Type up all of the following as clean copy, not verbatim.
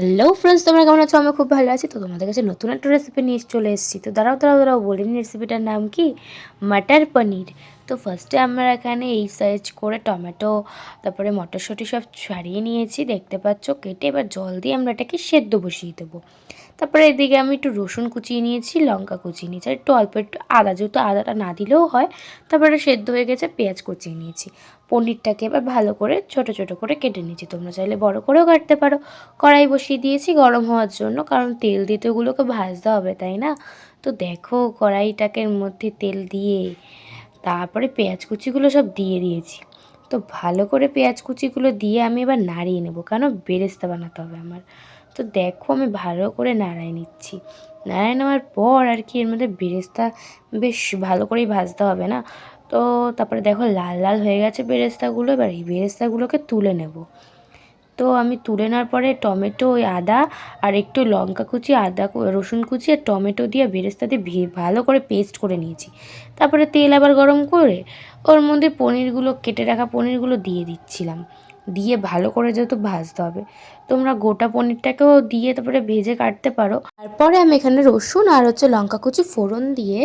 Hello friends, তোমরা কেমন আছো? আমি খুব ভালো আছি। তো তোমাদের কাছে নতুন একটা রেসিপি নিয়ে চলে এসেছি। তো দাঁড়াও বলিনি রেসিপিটার নাম কি? মাটার পনির। তো ফার্স্টে আমরা এখানে এই সাইজ করে টমেটো, তারপরে মটরশুঁটি সব ছাড়িয়ে নিয়েছি, দেখতে পাচ্ছ কেটে। এবার জল দিয়ে আমরা এটাকে সেদ্ধ বসিয়ে দেবো। তারপরে এদিকে আমি একটু রসুন কুচিয়ে নিয়েছি, লঙ্কা কুচিয়ে নিয়েছি, আর একটু আদা, যেহেতু আদাটা না দিলেও হয়। তারপরে সেদ্ধ হয়ে গেছে, পেঁয়াজ কুচিয়ে নিয়েছি। পনিরটাকে এবার ভালো করে ছোট ছোট করে কেটে নিয়েছি, তোমরা চাইলে বড় করেও কাটতে পারো। কড়াই বসিয়ে দিয়েছি গরম হওয়ার জন্য, কারণ তেল দিতে ওগুলোকে ভাজতে হবে, তাই না? তো দেখো কড়াইটাকে মধ্যে তেল দিয়ে তারপরে পেঁয়াজ কুচিগুলো সব দিয়ে দিয়েছি। তো ভালো করে পেঁয়াজ কুচিগুলো দিয়ে আমি এবার নাড়িয়ে নেবো, কেন বেরেস্তা বানাতে হবে আমার। তো দেখো আমি ভালো করে নাড়াই নিচ্ছি। নাড়াই নেওয়ার পর আর কি এর মধ্যে বেরেস্তা বেশ ভালো করেই ভাজতে হবে না? তো তারপরে দেখো লাল লাল হয়ে গেছে বেরেস্তাগুলো। এবার এই বেরেস্তাগুলোকে তুলে নেব। তো আমি তুলে নেওয়ার পরে টমেটো, ওই আদা আর একটু লঙ্কা কুচি, রসুন কুচি আর টমেটো দিয়ে বেরেস্তা দিয়ে ভালো করে পেস্ট করে নিয়েছি। তারপরে তেল আবার গরম করে ওর মধ্যে পনিরগুলো, কেটে রাখা পনিরগুলো দিয়ে দিচ্ছিলাম। দিয়ে ভালো করে যেহেতু ভাজতে হবে, তোমরা গোটা পনিরটাকেও দিয়ে তারপরে ভেজে কাটতে পারো। তারপরে আমি এখানে রসুন আর লঙ্কা কুচি ফোড়ন দিয়ে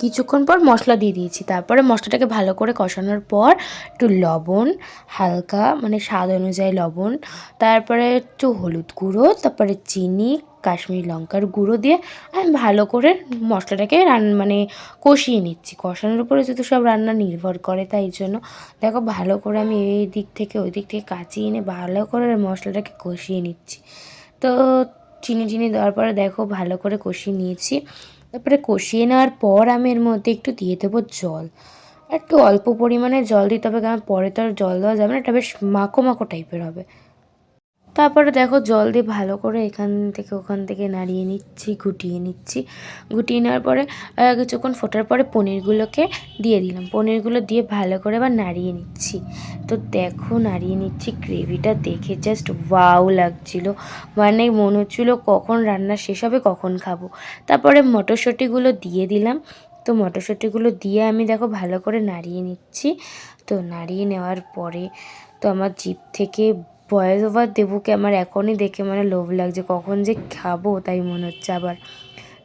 কিছুক্ষণ পর মশলা দিয়ে দিয়েছি। তারপরে মশলাটাকে ভালো করে কষানোর পর একটু লবণ, হালকা মানে স্বাদ অনুযায়ী লবণ, তারপরে একটু হলুদ গুঁড়ো, তারপরে চিনি, কাশ্মীরি লঙ্কার গুঁড়ো দিয়ে আমি ভালো করে মশলাটাকে কষিয়ে নিচ্ছি। কষানোর উপরে যেহেতু সব রান্না নির্ভর করে, তাই জন্য দেখো ভালো করে আমি এই দিক থেকে ওই দিক থেকে কাচিয়ে এনে ভালো করে মশলাটাকে কষিয়ে নিচ্ছি। তো চিনি দেওয়ার পরে দেখো ভালো করে কষিয়ে নিয়েছি। তারপরে কষিয়ে নেওয়ার পর আমি এর মধ্যে একটু দিয়ে দেবো জল। একটু অল্প পরিমাণে জল দিতে হবে, কারণ পরে তো আর জল দেওয়া যাবে না, এটা বেশ মাখো মাখো টাইপের হবে। তারপরে দেখো জল দিয়ে ভালো করে এখান থেকে ওখান থেকে নাড়িয়ে নিচ্ছি, গুটিয়ে নিচ্ছি। গুটিয়ে নেওয়ার পরে কিছুক্ষণ ফোটার পরে পনিরগুলোকে দিয়ে দিলাম। পনিরগুলো দিয়ে ভালো করে আবার নাড়িয়ে নিচ্ছি। তো দেখো নাড়িয়ে নিচ্ছি, গ্রেভিটা দেখে জাস্ট ওয়াও লাগছিল। মানে মনে হচ্ছিলো কখন রান্না শেষ হবে, কখন খাবো। তারপরে মটরশুঁটিগুলো দিয়ে দিলাম। তো মটরশুঁটিগুলো দিয়ে আমি দেখো ভালো করে নাড়িয়ে নিচ্ছি। তো নাড়িয়ে নেওয়ার পরে তো আমার জিভ থেকে ভয়েস ওভার দেবো কি, আমার এখনই দেখে লোভ লাগছে, কখন যে খাবো তাই মনে হচ্ছে আবার।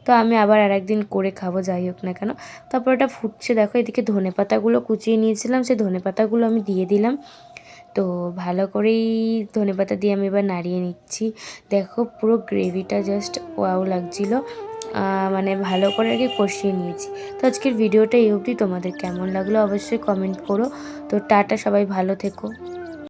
তো আমি আবার আরেকদিন করে খাবো, যাই হোক না কেন। তারপর এটা ফুটছে, দেখো এদিকে ধনেপাতাগুলো কুচিয়ে নিয়েছিলাম, সেই ধনেপাতাগুলো আমি দিয়ে দিলাম। তো ভালো করেই ধনেপাতা দিয়ে আমি এবার নাড়িয়ে নিচ্ছি। দেখো পুরো গ্রেভিটা জাস্ট ওয়াও লাগছিলো। ভালো করে আর কি কষিয়ে নিয়েছি। তো আজকের ভিডিওটা এই অবধি। তোমাদের কেমন লাগলো অবশ্যই কমেন্ট করো। তো টাটা, সবাই ভালো থেকো।